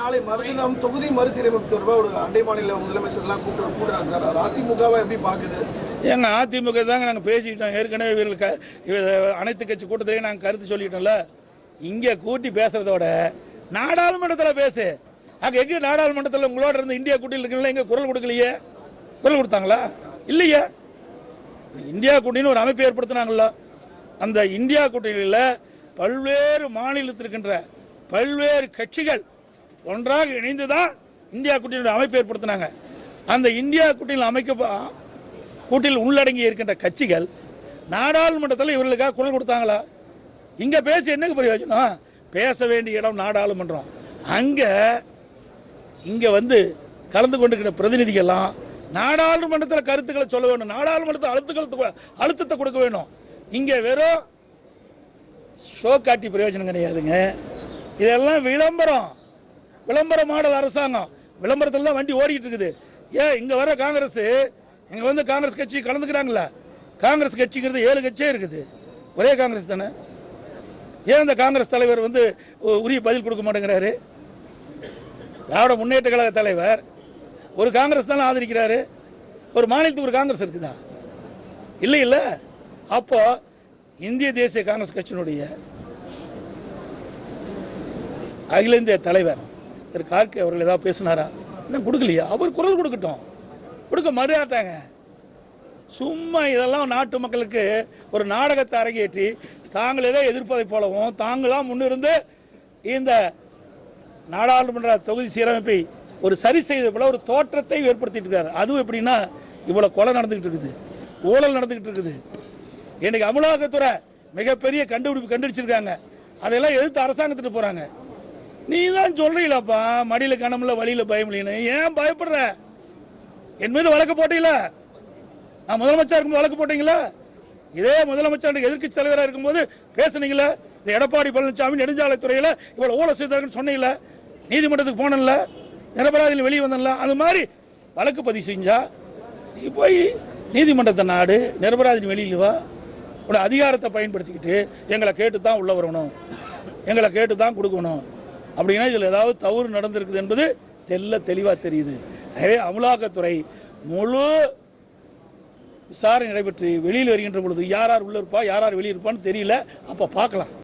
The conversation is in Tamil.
நாளை மறுதினம் தொகுதி மறுசீரமைப்பு தொடர்பாக ஒரு அண்டை மாநில முதலமைச்சர்லாம் கூட்டுறாங்க. அதிமுகவை எப்படி பார்க்குது? ஏங்க அதிமுக தாங்க நாங்கள் பேசிக்கிட்டோம் ஏற்கனவே. இவர்கள் அனைத்து கட்சி கூட்டத்திலேயே நாங்கள் கருத்து சொல்லிட்டோம்ல. இங்கே கூட்டி பேசுறதோட நாடாளுமன்றத்தில் பேசு. அங்கே எங்கே நாடாளுமன்றத்தில் உங்களோட இருந்து இந்தியா கூட்டணியில் இருக்கீங்களா? எங்கே குரல் கொடுக்கலையே? குரல் கொடுத்தாங்களா? இல்லையே. இந்தியா கூட்டணின்னு ஒரு அமைப்பு ஏற்படுத்தினாங்களா? அந்த இந்தியா கூட்டணியில் பல்வேறு மாநிலத்தில் இருக்கின்ற பல்வேறு கட்சிகள் ஒன்றாக இணைந்து தான் இந்தியா கூட்டணியுடைய அமைப்பு ஏற்படுத்தினாங்க. அந்த இந்தியா கூட்டணியில் கூட்டணியில் உள்ளடங்கி இருக்கின்ற கட்சிகள் நாடாளுமன்றத்தில் இவர்களுக்காக குரல் கொடுத்தாங்களா? இங்கே பேசி என்னங்க பிரயோஜனம்? பேச வேண்டிய இடம் நாடாளுமன்றம். இங்கே வந்து கலந்து கொண்டிருக்கிற பிரதிநிதிகள்லாம் நாடாளுமன்றத்தில் கருத்துக்களை சொல்ல வேண்டும். நாடாளுமன்றத்தில் அழுத்தத்தை கொடுக்க வேண்டும். இங்கே வெறும் ஷோ காட்டி பிரயோஜனம் கிடையாதுங்க. இதெல்லாம் விளம்பரம் மாடல் அரசாங்கம். விளம்பரத்தில் தான் வண்டி ஓடிக்கிட்டு இருக்குது. ஏன் இங்கே வர காங்கிரஸ் இங்கே வந்து காங்கிரஸ் கட்சி கலந்துக்கிறாங்களா? காங்கிரஸ் கட்சிங்கிறது 7 கட்சியே இருக்குது. ஒரே காங்கிரஸ் தானே. ஏன் இந்த காங்கிரஸ் தலைவர் வந்து உரிய பதில் கொடுக்க மாட்டேங்கிறாரு? திராவிட முன்னேற்ற கழக தலைவர் ஒரு காங்கிரஸ் தானே ஆதரிக்கிறாரு. ஒரு மாநிலத்துக்கு ஒரு காங்கிரஸ் இருக்குதா? இல்லை. அப்போ இந்திய தேசிய காங்கிரஸ் கட்சியினுடைய அகில இந்திய தலைவர் திரு கார்கே அவர்கள் ஏதாவது பேசினாரா? இன்னும் கொடுக்கலையா? அவர் குரல் கொடுக்கட்டும். கொடுக்க மறுத்தாங்க. சும்மா இதெல்லாம் நாட்டு மக்களுக்கு ஒரு நாடகத்தை அரங்கேற்றி தாங்கள் ஏதோ எதிர்ப்பதை போலவும் தாங்களாம் முன்னிருந்து இந்த நாடாளுமன்ற தொகுதி சீரமைப்பை ஒரு சரி செய்த போல ஒரு தோற்றத்தை ஏற்படுத்திட்டு இருக்காரு. அதுவும் எப்படின்னா, இவ்வளவு கொலை நடந்துகிட்டு இருக்குது, ஊழல் நடந்துகிட்டு இருக்குது. இன்னைக்கு அமலாக்கத்துறை மிகப்பெரிய கண்டுபிடிச்சிருக்காங்க. அதெல்லாம் எதிர்த்து அரசாங்கத்துட்டு போறாங்க. நீ தான் சொல்றீங்களாப்பா, மடியில கணமில்ல வழியில பயம் இல்லைன்னு. ஏன் பயப்படுற? என் மீது வழக்கு போட்டீங்கள? நான் முதலமைச்சர் இருக்கும்போது வழக்கு போட்டீங்களா? இதே முதலமைச்சர் எதிர்க்கட்சி தலைவராக இருக்கும்போது பேசுனீங்களா? இந்த எடப்பாடி பழனிசாமி நெடுஞ்சாலைத்துறையில் இவ்வளவு ஊழல் செய்தார்கள் சொன்னீங்களா? நீதிமன்றத்துக்கு போனல, நிரபராதியில் வெளியே வந்தல. அது மாதிரி வழக்கு பதிவு செஞ்சா நீ போய் நீதிமன்றத்தை நாடு, நிரபராதியின் வெளியில் வா. உட அதிகாரத்தை பயன்படுத்திக்கிட்டு எங்களை கேட்டு தான் உள்ள வரணும், எங்களை கேட்டு தான் கொடுக்கணும் அப்படின்னா இதில் ஏதாவது தவறு நடந்திருக்குது என்பது தெளிவாக தெரியுது. எனவே அமலாக்கத்துறை முழு விசாரணை நடைபெற்று வெளியில் வருகின்ற பொழுது யார் உள்ள இருப்பா, யார் வெளியே இருப்பான்னு தெரியல. அப்போ பார்க்கலாம்.